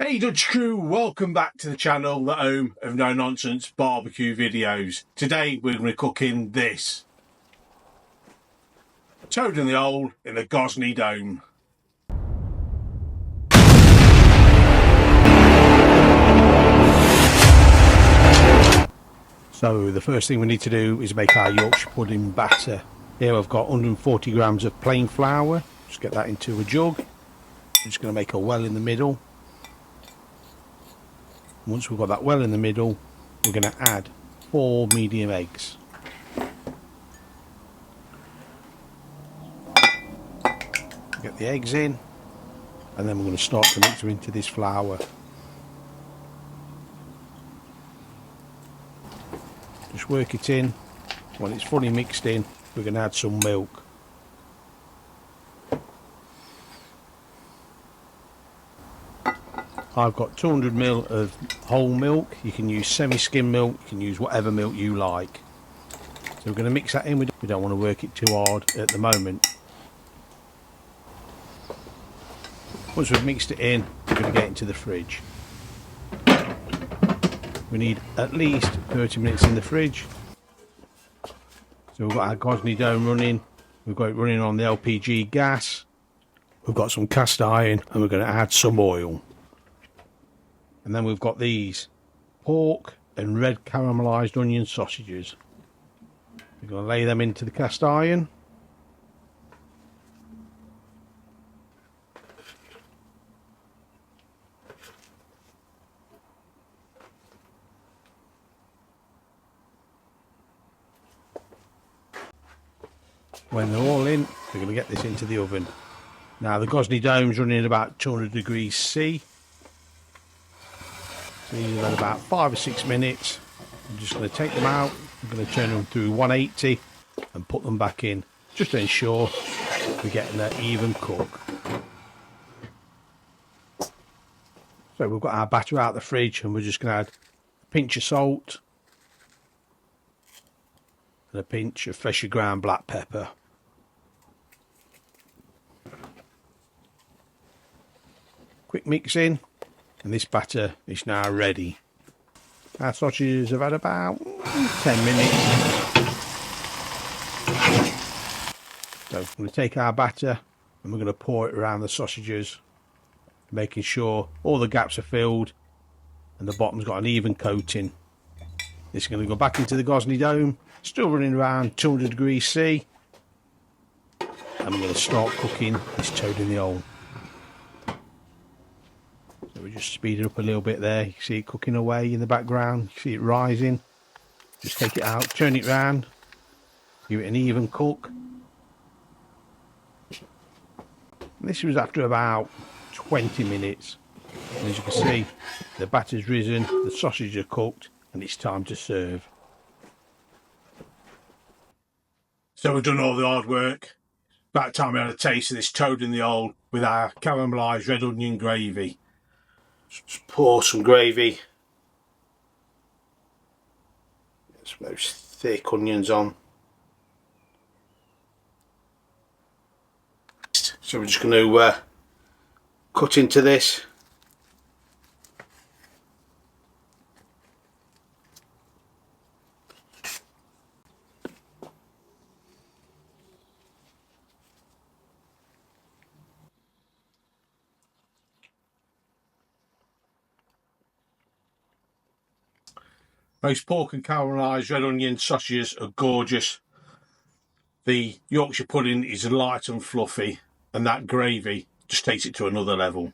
Hey Dutch crew, welcome back to the channel, the home of no nonsense barbecue videos. Today we're going to be cooking this. Toad in the hole in the Gozney dome. So the first thing we need to do is make our Yorkshire pudding batter. Here I've got 140 grams of plain flour. Just get that into a jug. I'm just going to make a well in the middle. Once we've got that well in the middle, we're going to add 4 medium eggs. Get the eggs in, and then we're going to start to mix them into this flour. Just work it in. When it's fully mixed in, we're going to add some milk. I've got 200 ml of whole milk. You can use semi-skimmed milk, you can use whatever milk you like. So we're going to mix that in. We don't want to work it too hard at the moment. Once we've mixed it in, we're going to get into the fridge. We need at least 30 minutes in the fridge. So we've got our Gozney dome running. We've got it running on the LPG gas. We've got some cast iron, and we're going to add some oil. And then we've got these pork and red caramelised onion sausages. We're going to lay them into the cast iron. When they're all in, we're going to get this into the oven. Now the Gozney dome's running at about 200 degrees C. So these are about 5 or 6 minutes. I'm just going to take them out. I'm going to turn them through 180 and put them back in, just to ensure we're getting an even cook. So we've got our batter out of the fridge, and we're just going to add a pinch of salt and a pinch of freshly ground black pepper. Quick mix in, and this batter is now ready. Our sausages have had about 10 minutes. So we're going to take our batter and we're going to pour it around the sausages, making sure all the gaps are filled and the bottom's got an even coating. This is going to go back into the Gozney dome, still running around 200 degrees C, and we're going to start cooking this toad in the hole. So we just speed it up a little bit there. You can see it cooking away in the background. You see it rising. Just take it out, turn it round, give it an even cook. And this was after about 20 minutes. And as you can see, the batter's risen, the sausages are cooked, and it's time to serve. So we've done all the hard work. About time we had a taste of this toad in the hole with our caramelised red onion gravy. Just pour some gravy. Get some of those thick onions on. So we're just going to cut into this. Most pork and caramelised red onion sausages are gorgeous. The Yorkshire pudding is light and fluffy, and that gravy just takes it to another level.